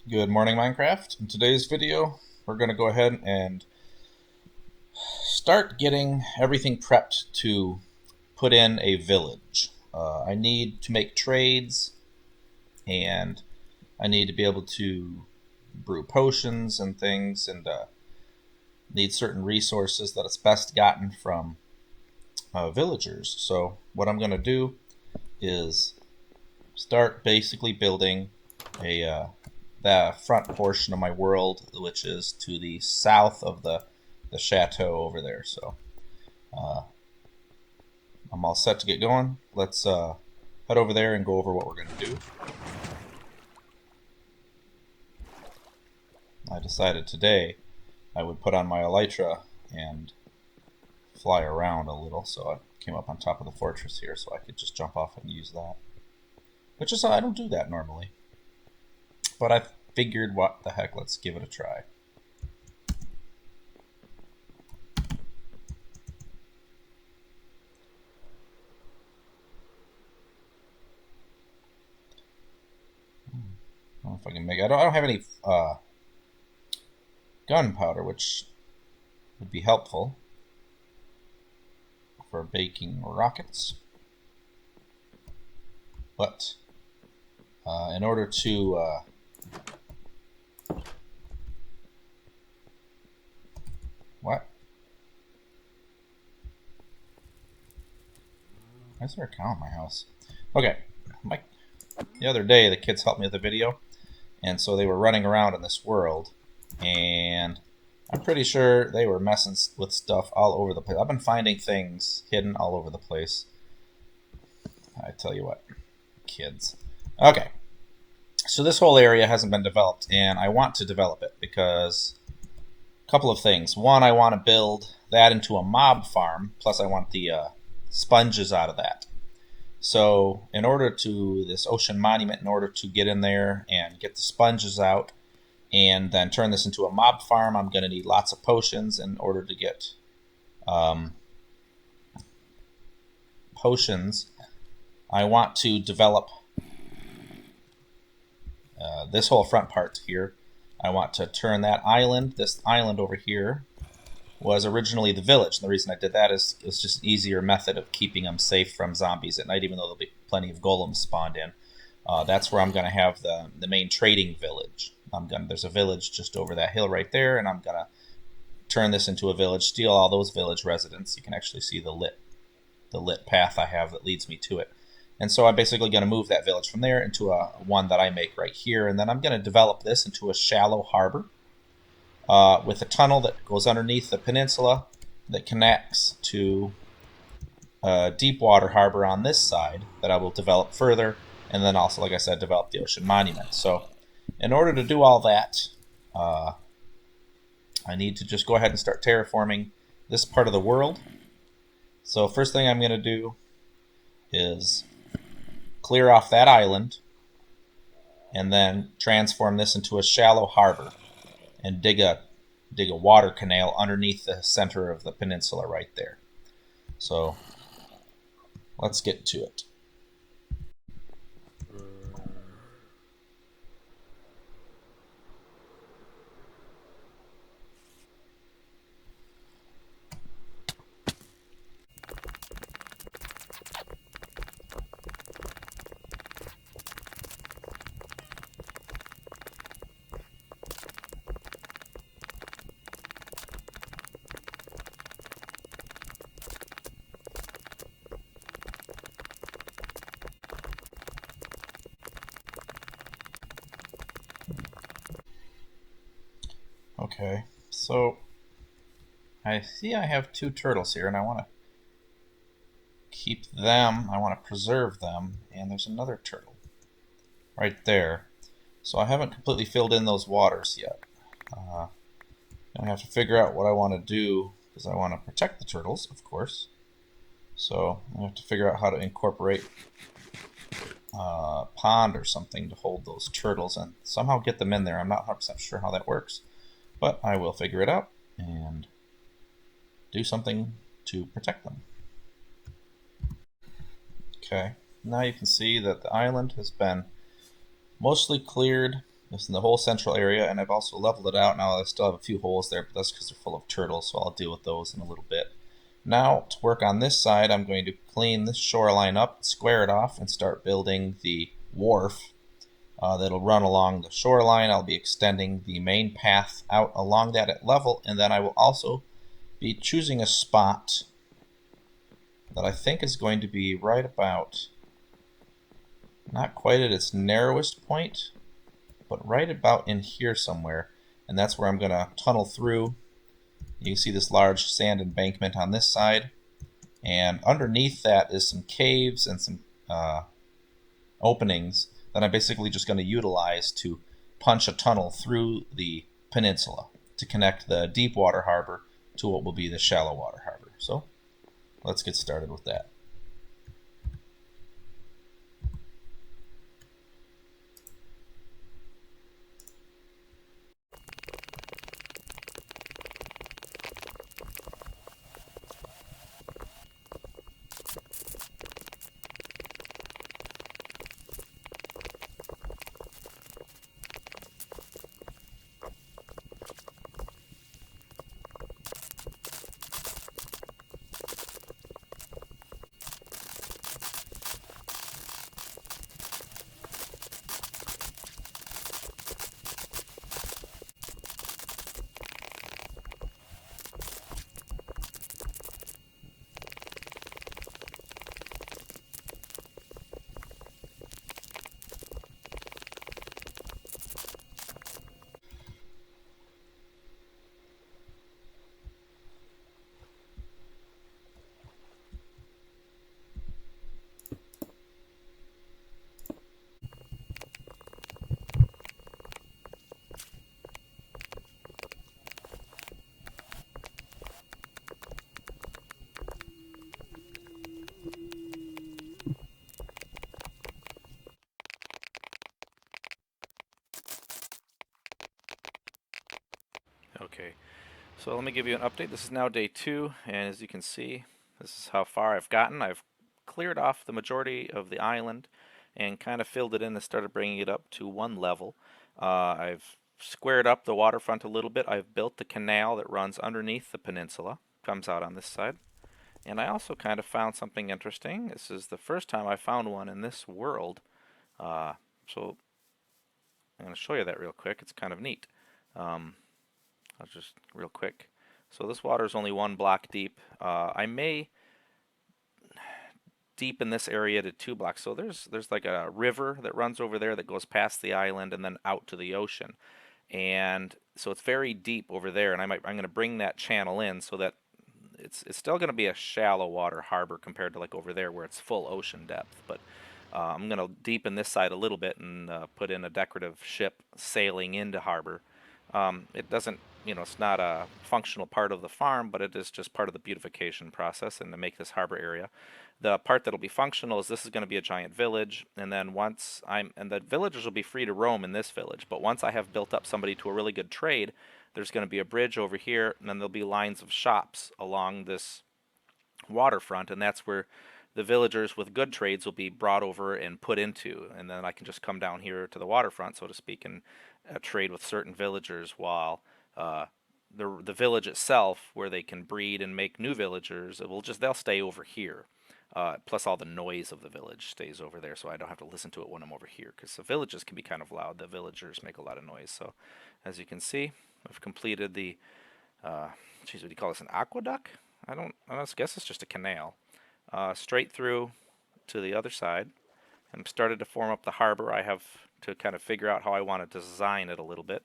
Good morning, Minecraft. In today's video, we're going to go ahead and start getting everything prepped to put in a village. I need to make trades, and I need to be able to brew potions and things, and need certain resources that it's best gotten from villagers. So what I'm going to do is start basically building the front portion of my world, which is to the south of the chateau over there. So I'm all set to get going. Let's head over there and go over what we're going to do. I decided today I would put on my elytra and fly around a little, so I came up on top of the fortress here so I could just jump off and use that. Which is, I don't do that normally. But I figured, what the heck, let's give it a try. I don't know if I can make it. I don't have any gunpowder, which would be helpful for baking rockets. But in order to what? Why is there a cow in my house? Okay, the other day the kids helped me with a video, and so they were running around in this world, and I'm pretty sure they were messing with stuff all over the place. I've been finding things hidden all over the place. I tell you what, kids. Okay, so this whole area hasn't been developed, and I want to develop it because a couple of things. One, I want to build that into a mob farm, plus I want the sponges out of that. So in order to, this ocean monument, in order to get in there and get the sponges out and then turn this into a mob farm, I'm going to need lots of potions. In order to get potions, I want to develop this whole front part here. I want to turn that island, this island over here, was originally the village. And the reason I did that is it's just an easier method of keeping them safe from zombies at night, even though there'll be plenty of golems spawned in. That's where I'm going to have the main trading village. There's a village just over that hill right there, and I'm going to turn this into a village, steal all those village residents. You can actually see the lit path I have that leads me to it. And so I'm basically going to move that village from there into one that I make right here, and then I'm going to develop this into a shallow harbor with a tunnel that goes underneath the peninsula that connects to a deep water harbor on this side that I will develop further, and then also, like I said, develop the ocean monument. So in order to do all that, I need to just go ahead and start terraforming this part of the world. So first thing I'm going to do is clear off that island and then transform this into a shallow harbor and dig a water canal underneath the center of the peninsula right there. So let's get to it. Okay, so I see I have two turtles here, and I want to keep them. I want to preserve them, and there's another turtle right there. So I haven't completely filled in those waters yet. I have to figure out what I want to do because I want to protect the turtles, of course. So I have to figure out how to incorporate a pond or something to hold those turtles and somehow get them in there. I'm not 100% sure how that works, but I will figure it out and do something to protect them. Okay, now you can see that the island has been mostly cleared Just in the whole central area, and I've also leveled it out. Now I still have a few holes there, but that's because they're full of turtles, so I'll deal with those in a little bit. Now, to work on this side, I'm going to clean this shoreline up, square it off, and start building the wharf that'll run along the shoreline. I'll be extending the main path out along that at level, and then I will also be choosing a spot that I think is going to be right about, not quite at its narrowest point, but right about in here somewhere. And that's where I'm going to tunnel through. You can see this large sand embankment on this side. And underneath that is some caves and some openings that I'm basically just going to utilize to punch a tunnel through the peninsula to connect the deep water harbor to what will be the shallow water harbor. So let's get started with that. Okay, so let me give you an update. This is now day 2, and as you can see, this is how far I've gotten. I've cleared off the majority of the island and kind of filled it in and started bringing it up to 1 level. I've squared up the waterfront a little bit. I've built the canal that runs underneath the peninsula, comes out on this side. And I also kind of found something interesting. This is the first time I found one in this world. So I'm going to show you that real quick. It's kind of neat. Um, I'll just real quick. So this water is only 1 block deep. I may deepen this area to 2 blocks. So there's like a river that runs over there that goes past the island and then out to the ocean. And so it's very deep over there, and I'm going to bring that channel in so that it's still going to be a shallow water harbor compared to like over there where it's full ocean depth. But I'm going to deepen this side a little bit and put in a decorative ship sailing into harbor. It doesn't, it's not a functional part of the farm, but it is just part of the beautification process and to make this harbor area. The part that'll be functional is this is going to be a giant village, and then and the villagers will be free to roam in this village, but once I have built up somebody to a really good trade, there's going to be a bridge over here, and then there'll be lines of shops along this waterfront, and that's where the villagers with good trades will be brought over and put into, and then I can just come down here to the waterfront, so to speak, and trade with certain villagers while the village itself, where they can breed and make new villagers, they'll stay over here. Plus, all the noise of the village stays over there, so I don't have to listen to it when I'm over here. Because the villages can be kind of loud. The villagers make a lot of noise. So, as you can see, I've completed the. What do you call this? An aqueduct? I guess it's just a canal. Straight through to the other side, and started to form up the harbor. I have to kind of figure out how I want to design it a little bit.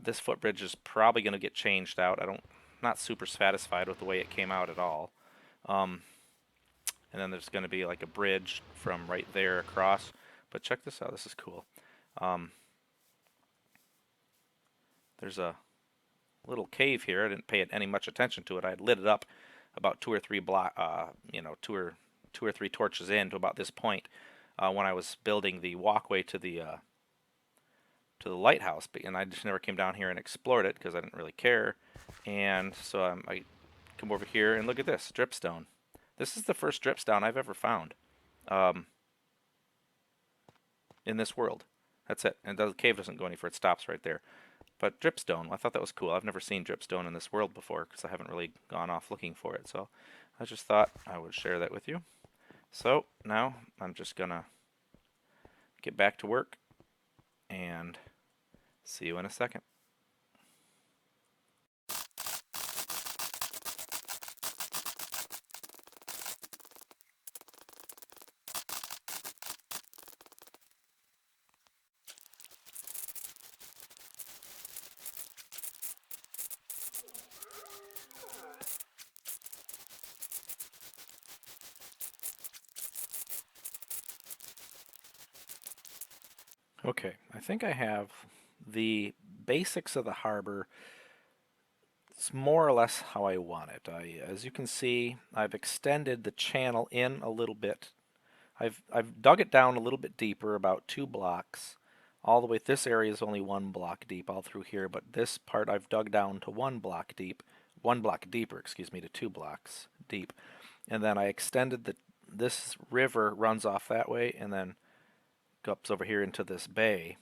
This footbridge is probably going to get changed out. Not super satisfied with the way it came out at all. And then there's going to be like a bridge from right there across. But check this out. This is cool. There's a little cave here. I didn't pay any much attention to it. I had lit it up about 2 or 3 torches in to about this point when I was building the walkway to the lighthouse, and I just never came down here and explored it because I didn't really care. And so I come over here and look at this dripstone. This is the first dripstone I've ever found in this world. That's it. And the cave doesn't go any further. It stops right there. But dripstone, I thought that was cool. I've never seen dripstone in this world before because I haven't really gone off looking for it. So I just thought I would share that with you. So now I'm just gonna get back to work and see you in a second. Okay, I think I have the basics of the harbor. It's more or less how I want it. As you can see, I've extended the channel in a little bit. I've dug it down a little bit deeper, about 2 blocks. All the way, this area is only 1 block deep all through here, but this part I've dug down to 1 block deep, 1 block deeper, excuse me, to 2 blocks deep. And then I extended this river runs off that way and then goes over here into this bay.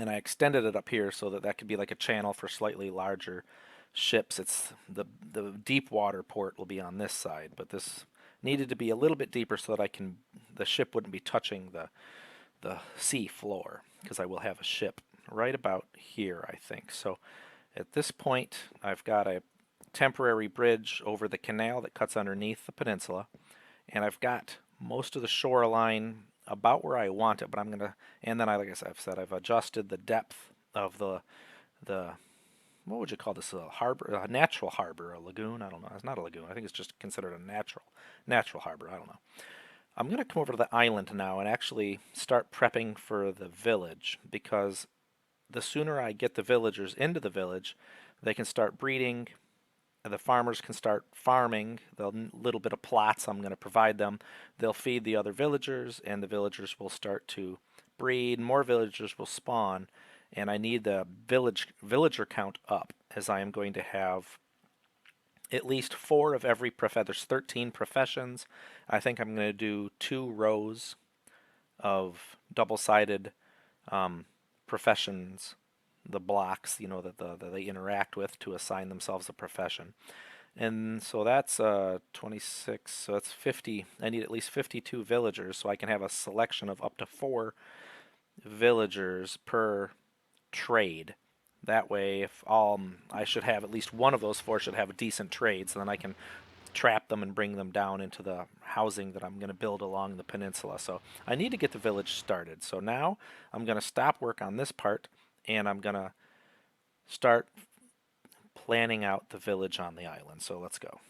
And I extended it up here so that that could be like a channel for slightly larger ships. It's the deep water port will be on this side, but this needed to be a little bit deeper so that the ship wouldn't be touching the sea floor because I will have a ship right about here, I think. So at this point, I've got a temporary bridge over the canal that cuts underneath the peninsula, and I've got most of the shoreline about where I want it, but I'm gonna, and then like I've said, I've adjusted the depth of the what would you call this, a harbor, a natural harbor, a lagoon? I don't know. It's not a lagoon. I think it's just considered a natural harbor. I don't know. I'm going to come over to the island now and actually start prepping for the village because the sooner I get the villagers into the village, they can start breeding. The farmers can start farming the little bit of plots I'm going to provide them. They'll feed the other villagers, and the villagers will start to breed. More villagers will spawn, and I need the villager count up, as I am going to have at least 4 of every profession. There's 13 professions. I think I'm going to do 2 rows of double-sided professions, the blocks, that they interact with to assign themselves a profession. And so that's 26, so that's 50. I need at least 52 villagers so I can have a selection of up to 4 villagers per trade. That way, if I should have at least one of those 4 should have a decent trade, so then I can trap them and bring them down into the housing that I'm going to build along the peninsula. So I need to get the village started. So now I'm going to stop work on this part, and I'm going to start planning out the village on the island. So let's go.